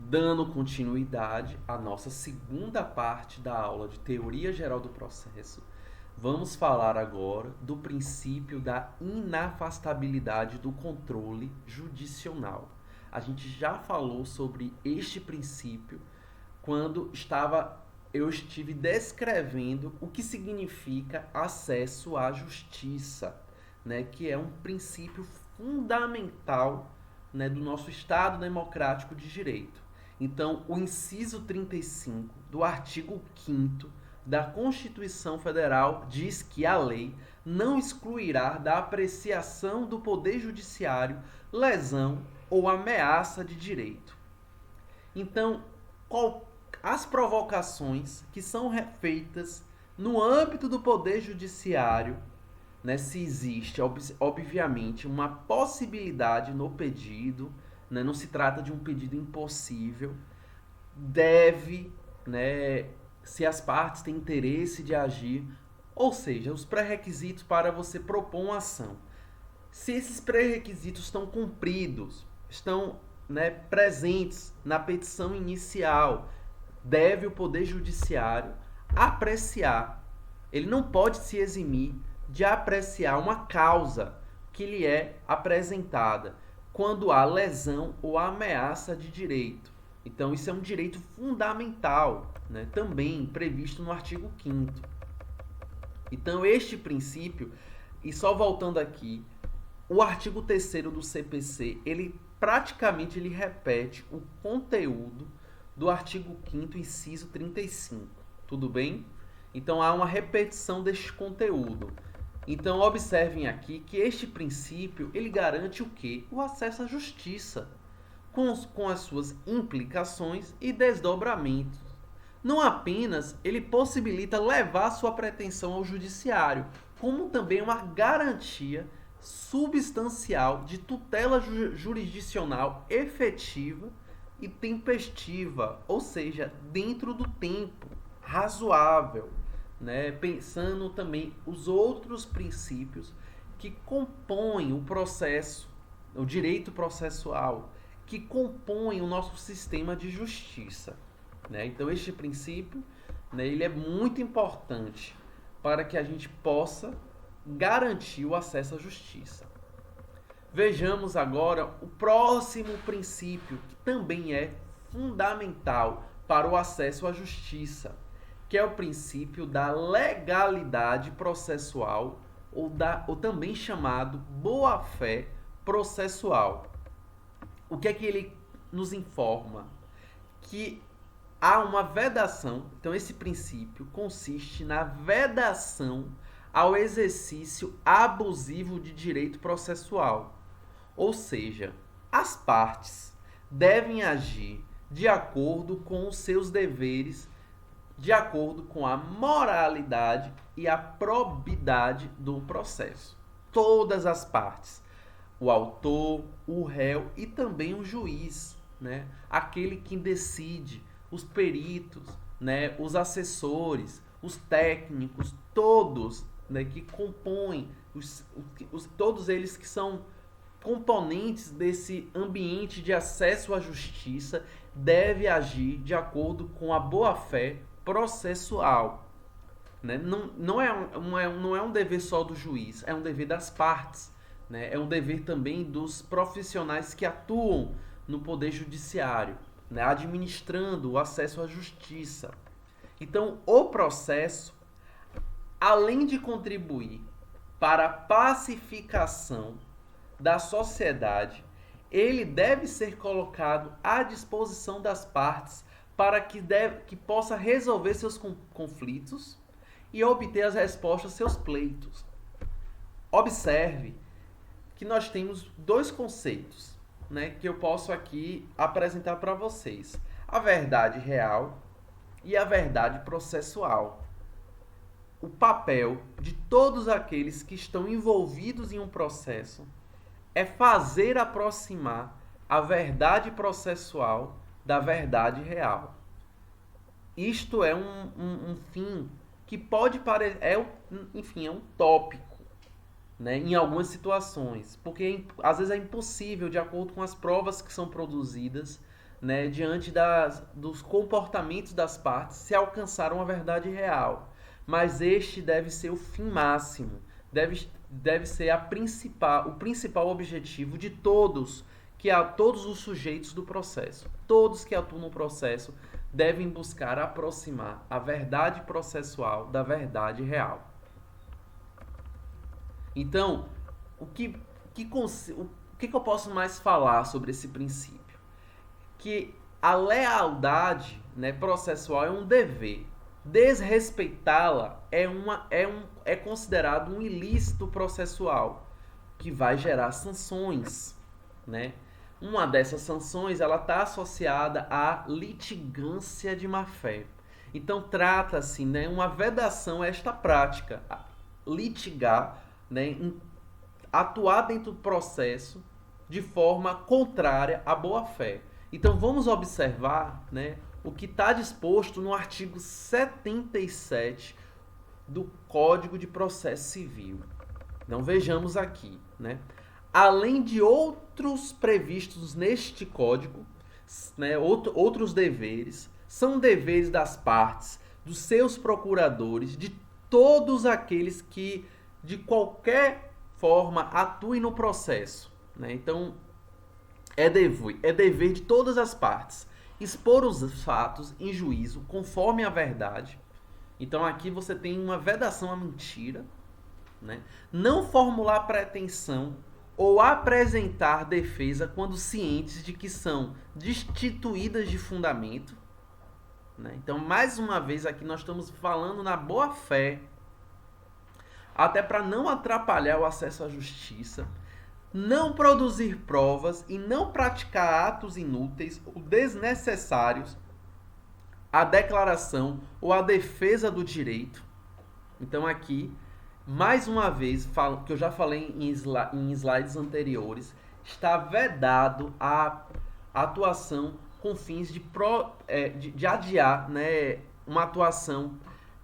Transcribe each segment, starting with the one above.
Dando continuidade à nossa segunda parte da aula de Teoria Geral do Processo, vamos falar agora do princípio da inafastabilidade do controle judicional. A gente já falou sobre este princípio quando eu estive descrevendo o que significa acesso à justiça, né, que é um princípio fundamental, né, do nosso Estado democrático de direito. Então, o inciso 35 do artigo 5º da Constituição Federal diz que a lei não excluirá da apreciação do Poder Judiciário lesão ou ameaça de direito. Então, as provocações que são feitas no âmbito do Poder Judiciário, né, se existe, obviamente, uma possibilidade no pedido, né, não se trata de um pedido impossível, deve, né, se as partes têm interesse de agir, ou seja, os pré-requisitos para você propor uma ação. Se esses pré-requisitos estão cumpridos, estão, né, presentes na petição inicial, deve o Poder Judiciário apreciar. Ele não pode se eximir de apreciar uma causa que lhe é apresentada quando há lesão ou ameaça de direito. Então, isso é um direito fundamental, né, também previsto no artigo 5º. Então, este princípio, e só voltando aqui, o artigo 3º do CPC, ele praticamente repete o conteúdo do artigo 5º, inciso 35. Tudo bem? Então, há uma repetição deste conteúdo. Então, observem aqui que este princípio, ele garante o quê? O acesso à justiça, com as suas implicações e desdobramentos. Não apenas ele possibilita levar sua pretensão ao judiciário, como também uma garantia substancial de tutela jurisdicional efetiva e tempestiva, ou seja, dentro do tempo razoável, né? Pensando também os outros princípios que compõem o processo, o direito processual, que compõem o nosso sistema de justiça, né? Então, este princípio, né, ele é muito importante para que a gente possa garantir o acesso à justiça. Vejamos agora o próximo princípio, que também é fundamental para o acesso à justiça, que é o princípio da legalidade processual, ou também chamado boa-fé processual. O que é que ele nos informa? Que há uma vedação. Então, esse princípio consiste na vedação ao exercício abusivo de direito processual. Ou seja, as partes devem agir de acordo com os seus deveres, de acordo com a moralidade e a probidade do processo. Todas as partes. O autor, o réu e também o juiz, né? Aquele que decide, os peritos, né? Os assessores, os técnicos, todos, né? Que compõem, todos eles que são componentes desse ambiente de acesso à justiça, deve agir de acordo com a boa-fé processual. Né? Não é um dever só do juiz, é um dever das partes. Né? É um dever também dos profissionais que atuam no Poder Judiciário, né? Administrando o acesso à justiça. Então, o processo, além de contribuir para a pacificação da sociedade, ele deve ser colocado à disposição das partes para que possa resolver seus conflitos e obter as respostas aos seus pleitos. Observe que nós temos dois conceitos, né, que eu posso aqui apresentar para vocês: a verdade real e a verdade processual. O papel de todos aqueles que estão envolvidos em um processo é fazer aproximar a verdade processual da verdade real. Isto é um fim que pode parecer, enfim, é um tópico, né, em algumas situações, porque às vezes é impossível, de acordo com as provas que são produzidas, né, diante dos comportamentos das partes, se alcançar uma verdade real. Mas este deve ser o fim máximo, deve ser o principal objetivo de todos, todos os sujeitos do processo. Todos que atuam no processo devem buscar aproximar a verdade processual da verdade real. Então, o que eu posso mais falar sobre esse princípio? Que a lealdade, né, processual é um dever. Desrespeitá-la é considerado um ilícito processual que vai gerar sanções, né? Uma dessas sanções ela está associada à litigância de má-fé. Então trata-se, né, uma vedação a esta prática, litigar, né, atuar dentro do processo de forma contrária à boa-fé. Então vamos observar, né, o que está disposto no artigo 77 do Código de Processo Civil. Então vejamos aqui, né? Além de outros previstos neste código, né, outros deveres, são deveres das partes, dos seus procuradores, de todos aqueles que de qualquer forma atuem no processo, né? Então é dever de todas as partes expor os fatos em juízo conforme a verdade. Então aqui você tem uma vedação à mentira, né? Não formular pretensão ou apresentar defesa quando cientes de que são destituídas de fundamento, né? Então, mais uma vez, aqui nós estamos falando na boa-fé, até para não atrapalhar o acesso à justiça, não produzir provas e não praticar atos inúteis ou desnecessários à declaração ou à defesa do direito. Então, aqui, mais uma vez, que eu já falei em slides anteriores, está vedado a atuação com fins de adiar, né, uma atuação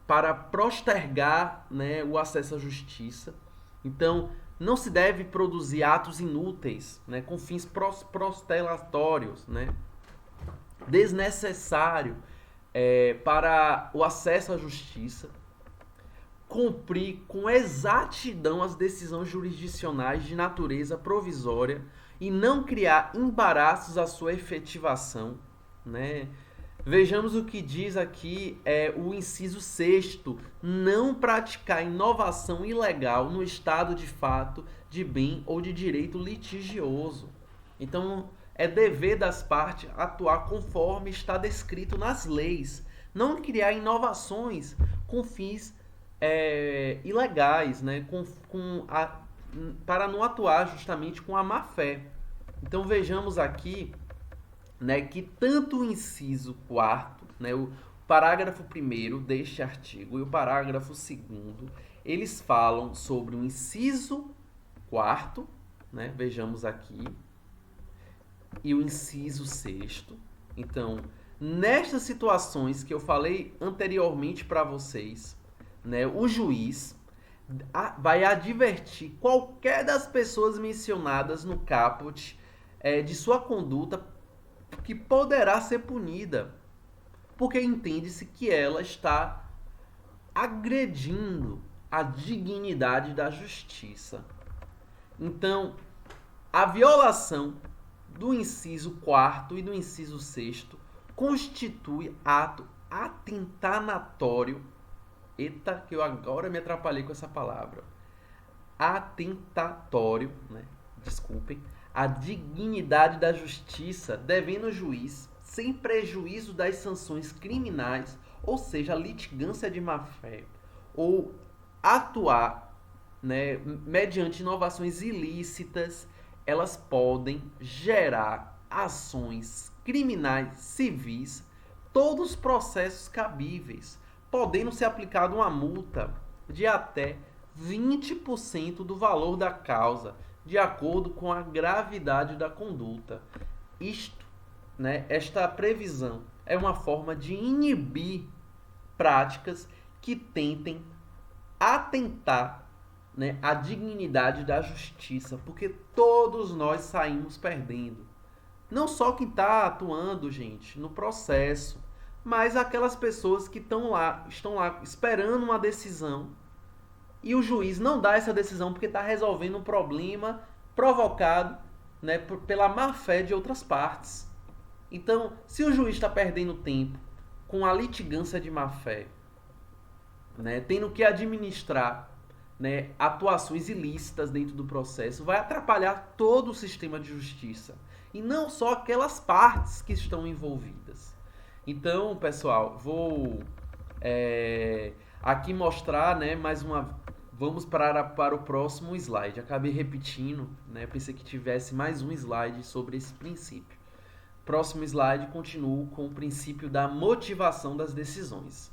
para postergar, né, o acesso à justiça. Então, não se deve produzir atos inúteis, né, com fins prostelatórios, né, desnecessário para o acesso à justiça. Cumprir com exatidão as decisões jurisdicionais de natureza provisória e não criar embaraços à sua efetivação, né? Vejamos o que diz aqui o inciso 6º, não praticar inovação ilegal no estado de fato, de bem ou de direito litigioso. Então, é dever das partes atuar conforme está descrito nas leis, não criar inovações com fins ilegais, né? Para não atuar justamente com a má-fé. Então vejamos aqui, né, que tanto o inciso 4º, né, o parágrafo 1º deste artigo e o parágrafo 2º, eles falam sobre o inciso 4º, né, vejamos aqui, e o inciso 6º. Então, nestas situações que eu falei anteriormente para vocês, né, o juiz vai advertir qualquer das pessoas mencionadas no caput de sua conduta que poderá ser punida, porque entende-se que ela está agredindo a dignidade da justiça. Então, a violação do inciso 4º e do inciso 6º constitui ato atentanatório. Eita, que eu agora me atrapalhei com essa palavra. Atentatório, né? Desculpem. A dignidade da justiça, devendo o juiz, sem prejuízo das sanções criminais, ou seja, a litigância de má-fé, ou atuar, né, mediante inovações ilícitas, elas podem gerar ações criminais civis, todos os processos cabíveis, podendo ser aplicada uma multa de até 20% do valor da causa, de acordo com a gravidade da conduta. Isto, né, esta previsão é uma forma de inibir práticas que tentem atentar, né, a dignidade da justiça, porque todos nós saímos perdendo. Não só quem está atuando, gente, no processo, mas aquelas pessoas que estão lá esperando uma decisão e o juiz não dá essa decisão porque está resolvendo um problema provocado, né, pela má-fé de outras partes. Então, se o juiz está perdendo tempo com a litigância de má-fé, né, tendo que administrar, né, atuações ilícitas dentro do processo, vai atrapalhar todo o sistema de justiça. E não só aquelas partes que estão envolvidas. Então, pessoal, vou aqui mostrar, né, mais uma. Vamos para o próximo slide. Acabei repetindo, né? Pensei que tivesse mais um slide sobre esse princípio. Próximo slide, continuo com o princípio da motivação das decisões.